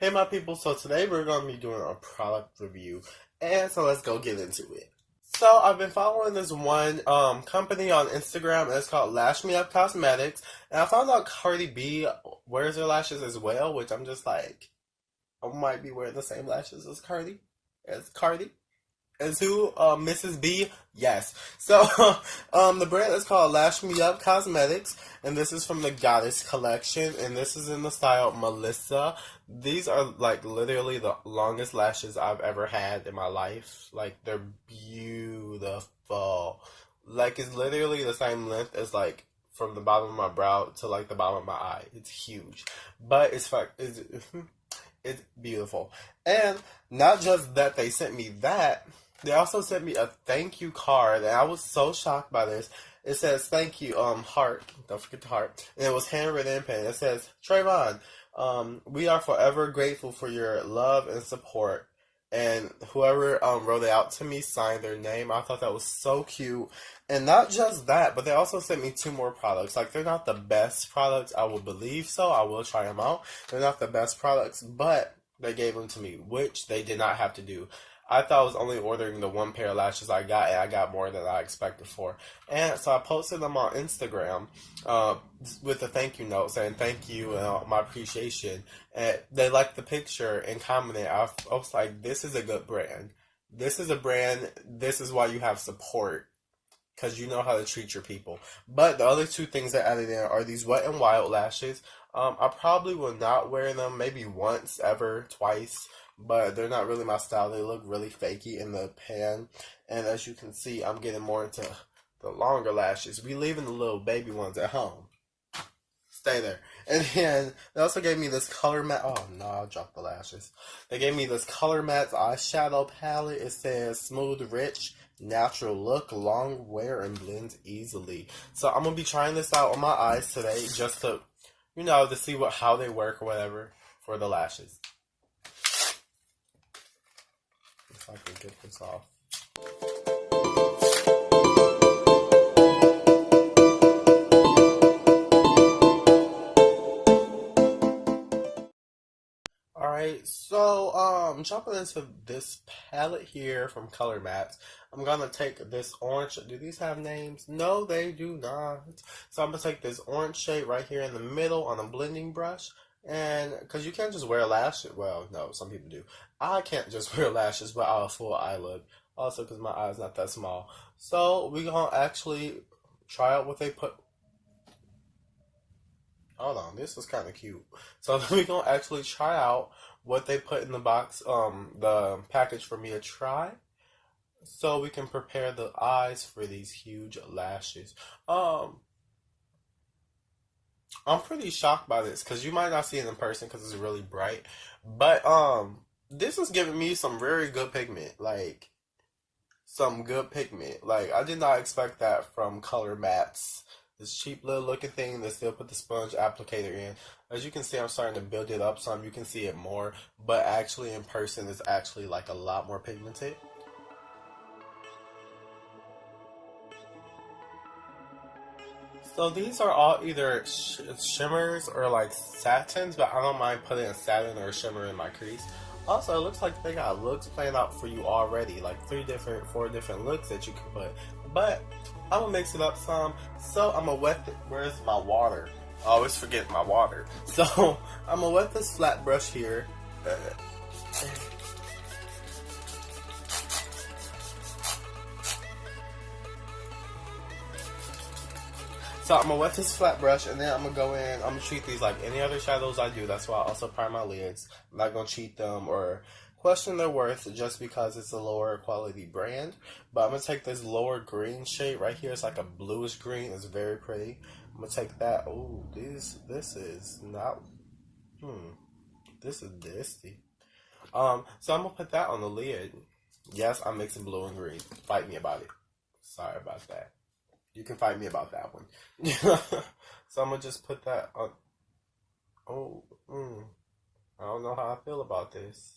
Hey my people, so today we're going to be doing a product review, and so let's go get into it. So I've been following this one company on Instagram, and it's called Lash Me Up Cosmetics, and I found out Cardi B wears her lashes as well, which I'm just like, I might be wearing the same lashes as Cardi. As who? Mrs. B? Yes. So, the brand is called Lash Me Up Cosmetics, and this is from the Goddess collection, and this is in the style Melissa. These are, like, literally the longest lashes I've ever had in my life. Like, they're beautiful. Like, it's literally the same length as, like, from the bottom of my brow to, like, the bottom of my eye. It's huge. But it's beautiful. And not just that they sent me that, they also sent me a thank you card, and I was so shocked by this. It says, thank you, heart. Don't forget the heart. And it was handwritten in pen. It says, Trayvon, we are forever grateful for your love and support. And whoever wrote it out to me signed their name. I thought that was so cute. And not just that, but they also sent me 2 more products. Like, they're not the best products, I will believe so. I will try them out. They're not the best products, but they gave them to me, which they did not have to do. I thought I was only ordering the 1 pair of lashes I got, and I got more than I expected for. And so I posted them on Instagram with a thank you note saying thank you and my appreciation. And they liked the picture and commented. I was like, this is a good brand. This is a brand. This is why you have support. Because you know how to treat your people. But the other 2 things I added in are these Wet n Wild lashes. I probably will not wear them maybe once, ever, twice. But they're not really my style. They look really fakey in the pan. And as you can see, I'm getting more into the longer lashes. We leaving the little baby ones at home. Stay there. And then they also gave me this color matte. Oh no, I dropped the lashes. They gave me this color matte eyeshadow palette. It says smooth, rich, natural look, long wear, and blends easily. So I'm going to be trying this out on my eyes today just to, to see how they work or whatever for the lashes. If I can get this off. Alright, so jumping into this palette here from Color Mattes, I'm gonna take this orange. Do these have names? No, they do not. So I'm gonna take this orange shade right here in the middle on a blending brush. And because you can't just wear lashes. Well, no, some people do. I can't just wear lashes without a full eye look. Also, because my eye's not that small. So we're gonna actually try out what they put. Hold on, this is kind of cute. So we're gonna actually try out what they put in the box, the package for me to try, so we can prepare the eyes for these huge lashes. I'm pretty shocked by this because you might not see it in person because it's really bright, but this is giving me some very good pigment, like some good pigment. Like I did not expect that from Color Mattes. This cheap little looking thing that still put the sponge applicator in. As you can see, I'm starting to build it up some. You can see it more, but actually in person, it's actually like a lot more pigmented. So these are all either shimmers or like satins, but I don't mind putting a satin or a shimmer in my crease. Also, it looks like they got looks planned out for you already, like 4 different looks that you can put. But I'm gonna mix it up some, so I'm gonna wet it. Where's my water? I always forget my water. So I'm gonna wet this flat brush here. So I'm gonna wet this flat brush, and then I'm gonna go in. I'm gonna treat these like any other shadows I do. That's why I also prime my lids. I'm not gonna cheat them or question their worth just because it's a lower quality brand. But I'm gonna take this lower green shade right here. It's like a bluish green. It's very pretty. I'm gonna take that. Oh, this is not. This is disty. So I'm gonna put that on the lid. Yes, I'm mixing blue and green. Fight me about it. Sorry about that. You can fight me about that one. So I'm gonna just put that on. Oh, I don't know how I feel about this.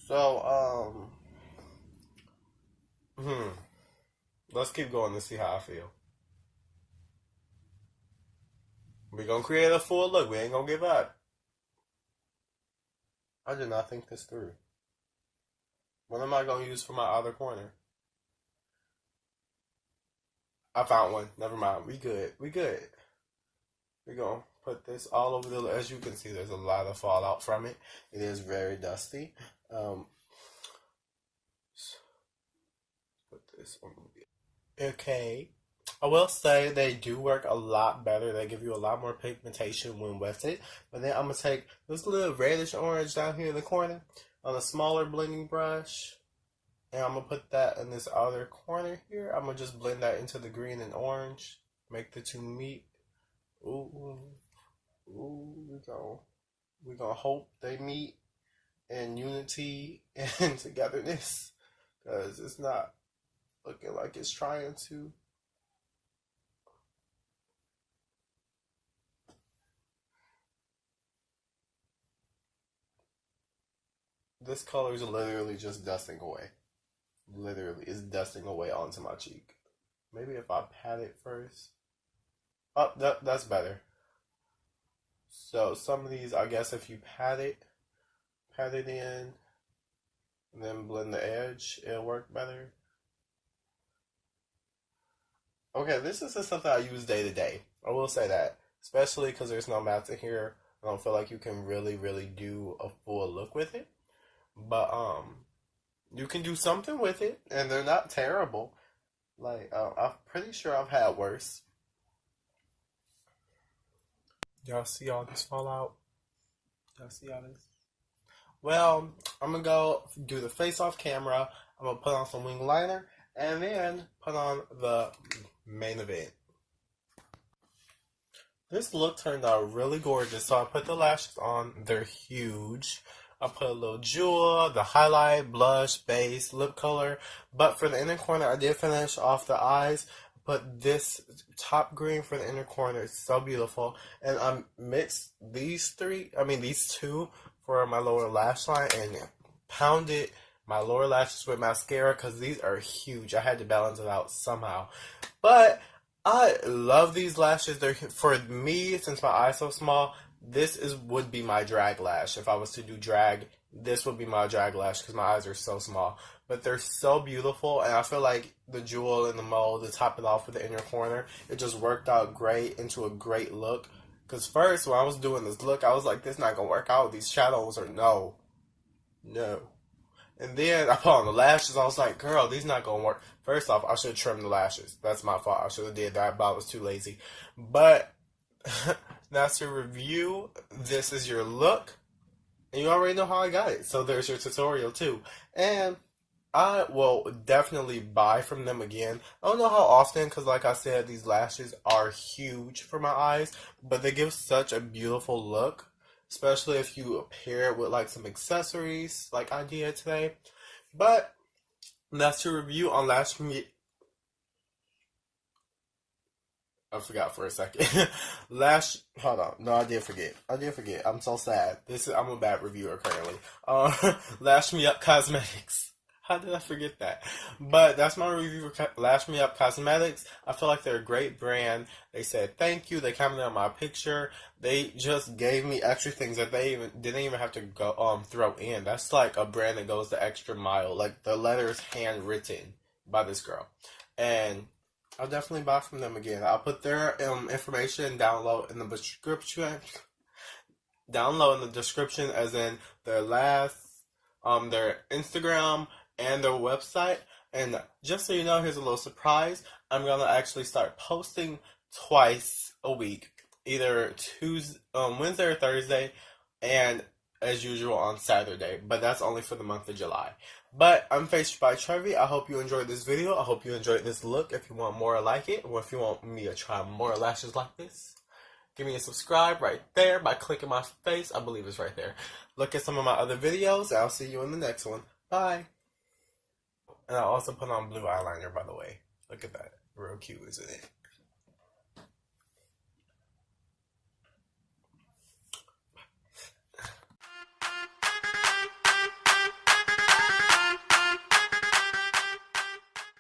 So, let's keep going to see how I feel. We're gonna create a full look. We ain't gonna give up. I did not think this through. What am I gonna use for my other corner? I found one. Never mind. We good. We good. We're gonna put this all over the. As you can see, there's a lot of fallout from it. It is very dusty. Put this on. Okay. I will say they do work a lot better. They give you a lot more pigmentation when wetted. But then I'm going to take this little reddish orange down here in the corner on a smaller blending brush. And I'm going to put that in this outer corner here. I'm going to just blend that into the green and orange. Make the two meet. Ooh. Ooh. We're going to hope they meet in unity and togetherness. Because it's not looking like it's trying to. This color is literally just dusting away. Literally, it's dusting away onto my cheek. Maybe if I pat it first. Oh, that's better. So some of these, I guess if you pat it in, and then blend the edge, it'll work better. Okay, this is just something I use day to day. I will say that. Especially because there's no mats in here. I don't feel like you can really, really do a full look with it. But you can do something with it, and they're not terrible. Like I'm pretty sure I've had worse. Y'all see all this fallout? Y'all see all this? Well, I'm gonna go do the face off camera. I'm gonna put on some wing liner, and then put on the main event. This look turned out really gorgeous. So I put the lashes on. They're huge. I put a little jewel, the highlight, blush, base, lip color. But for the inner corner, I did finish off the eyes. Put this top green for the inner corner. It's so beautiful. And I mixed these two for my lower lash line and pounded my lower lashes with mascara because these are huge. I had to balance it out somehow. But I love these lashes. They're, for me, since my eye's so small, this would be my drag lash. If I was to do drag, this would be my drag lash because my eyes are so small. But they're so beautiful, and I feel like the jewel and the mold to top it off with the inner corner, it just worked out great into a great look. Because first, when I was doing this look, I was like, this not going to work out. These shadows are no. And then I put on the lashes. I was like, girl, these not going to work. First off, I should have trimmed the lashes. That's my fault. I should have did that, but I was too lazy. But that's your review. This is your look. And you already know how I got it. So there's your tutorial too. And I will definitely buy from them again. I don't know how often, because like I said, these lashes are huge for my eyes. But they give such a beautiful look. Especially if you pair it with like some accessories like I did today. But that's your review on Lash Me. I forgot for a second. Hold on. No, I did forget. I'm so sad. I'm a bad reviewer currently. Lash Me Up Cosmetics. How did I forget that? But that's my review for Lash Me Up Cosmetics. I feel like they're a great brand. They said thank you. They commented on my picture. They just gave me extra things that they didn't even have to go throw in. That's like a brand that goes the extra mile. Like the letters handwritten by this girl. And I'll definitely buy from them again. I'll put their information down low in the description. Down low in the description, as in their their Instagram and their website. And just so you know, here's a little surprise. I'm gonna actually start posting twice a week, either Wednesday or Thursday, and as usual on Saturday. But that's only for the month of July. But I'm Faced by Trevi. I hope you enjoyed this video. I hope you enjoyed this look. If you want more like it, or if you want me to try more lashes like this, give me a subscribe right there by clicking my face. I believe it's right there. Look at some of my other videos. I'll see you in the next one. Bye. And I also put on blue eyeliner, by the way. Look at that. Real cute, isn't it?